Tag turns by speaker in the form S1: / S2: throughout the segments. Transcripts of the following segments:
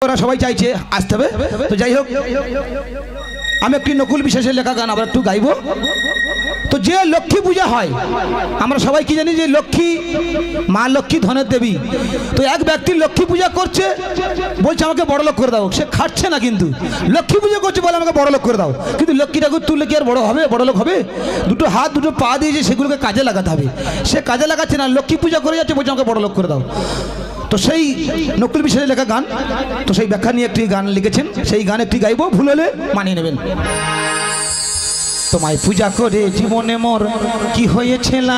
S1: ওরা সবাই চাইছে আসতে হবে। তো যাই হোক, আমি একটি নকুল বিশেষের লেখা গান আবার একটু গাইব। তো যে লক্ষ্মী পূজা হয়, আমরা সবাই কি জানি যে লক্ষ্মী, মা লক্ষ্মী ধনের দেবী। তো এক ব্যক্তি লক্ষ্মী পূজা করছে, বলছে আমাকে বড় লোক করে দাও। সে খাটছে না, কিন্তু লক্ষ্মী পূজা করছে বলে আমাকে বড় লোক করে দাও। কিন্তু লক্ষ্মী ঠাকুর তুললে কি আর বড় হবে, বড় লোক হবে? দুটো হাত দুটো পা দিয়েছে, সেগুলোকে কাজে লাগাতে হবে। সে কাজে লাগাচ্ছে না, লক্ষ্মী পূজা করে যাচ্ছে, বলছে আমাকে বড় লোক করে দাও। তো সেই নকুল বিশেষের লেখা গান, তো সেই ব্যাখ্যা নিয়ে একটি গান লিখেছেন, সেই গান একটি গাইব, ভুল হলে মানিয়ে নেবেন। তোমায় পূজা করে জীবনে মোর কি হয়েছিল,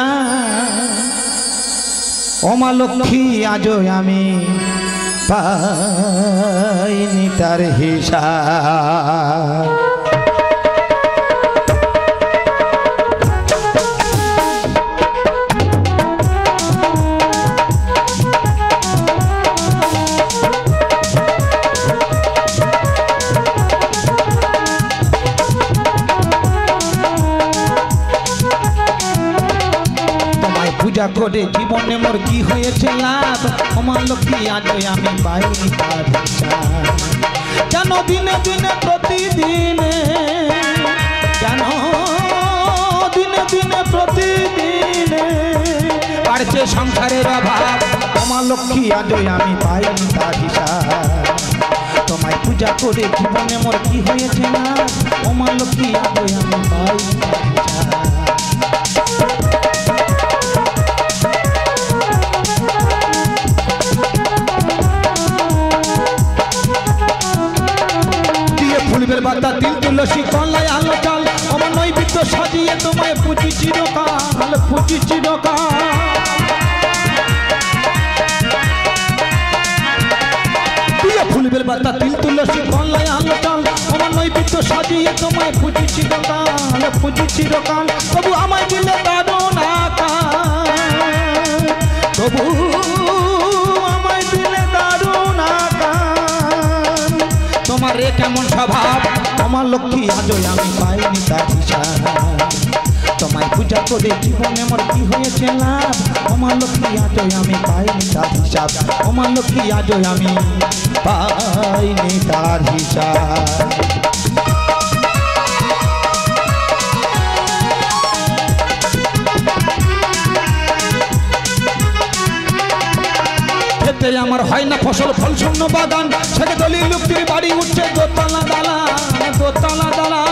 S1: ও মা লক্ষ্মী আজও আমি পাইনি তার হিসাব। পূজা করে জীবনে মোর কি হয়েছে লাভ, আমার লক্ষ্মী আজও আমি পাইনি তার হিসাব। কেন দিনে দিনে প্রতিদিনে, কেন দিনে দিনে প্রতিদিনে বাড়ছে সংসারের অভাব, আমার লক্ষ্মী আজও আমি পাইনি তার হিসাব। তোমায় পূজা করে জীবনে মোর কি হয়েছে লাভ, আমার লক্ষ্মী আজও আমি পাইনি তার হিসাব। ফুলবের বাতা তিল তুলসী কলাই আলো চাল, আমার নৈবেদ্য সাজিয়ে তোমায় পুজি চিরকাল, পুজি চিরকাল। ফুলবের বাতা তিল তুলসী কলাই আলো চাল, আমার নৈবেদ্য সাজিয়ে তোমায় পুজি চিরকাল, পুজি চিরকাল। তবু আমায় দিলে দারুণ আকার, তবু আমায় দিলে দারুণ আকার। তোমার এ কেমন স্বভাব, আমার লক্ষ্মী আজও আমি পাইনি তার হিসাব। তোমায় পূজা করে জীবনে মোর কি হয়েছে লাভ, আমার লক্ষ্মী আজও আমি পাইনি তার হিসাব। আমার লক্ষ্মী আজও আমি পাইনি তার হিসাব। খেতে আমার হয় না ফসল, ফল শূন্য বাগান, ছেড়ে দলি লুকির বাড়ি উঠছে দোতলা দালান, দোতলা দালান।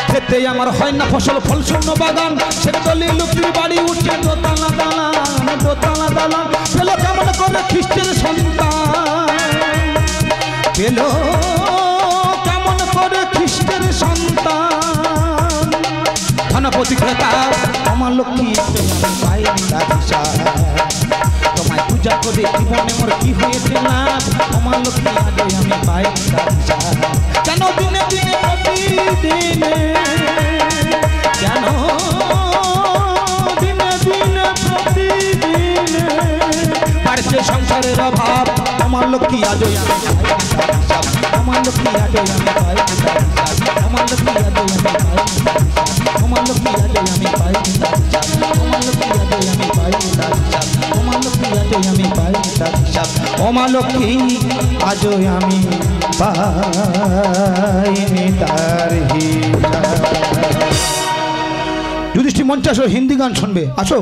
S1: খেতে আমার হয় না ফসল, ফল শূন্য বাগান, ছেড়ে দলি লুকির বাড়ি উঠছে দোতলা দালান, দোতলা দালান। পেল কেমন করে খ্রিস্টের সন্তান, পেল কেমন করে খ্রিস্টের সন্তান। ধনপতি ক্রেতা আমার লক্ষ্মী আমি পাইনি তার হিসাব। তোমায় পূজা করে জীবনে মোর কি হয়েছে লাভ, আমার লক্ষ্মী আজও আমি পাইনি তার হিসাব। কেন দিনে দিনে প্রতিদিনে, কেন দিনে দিনে প্রতিদিনে বাড়ছে সংসারের অভাব, আমার লক্ষ্মী আজও আমি পাইনি তার হিসাব। আমার লক্ষ্মী আজও আমি পাইনি তার হিসাব। আমার লক্ষ্মী আজও আমি পাইনি তার হিসাব। আমার লক্ষ্মী আজও আমি পাইনি তার হিসাব। আমার লক্ষ্মী আজও আমি পাইনি তার হিসাব। আমার লক্ষ্মী আজও আমি পাইনি তার হিসাব। আমার লক্ষ্মী আজও আমি পাইনি তার হিসাব। যুধিষ্ঠির মঞ্চে আসো, হিন্দি গান শুনবে, আসো।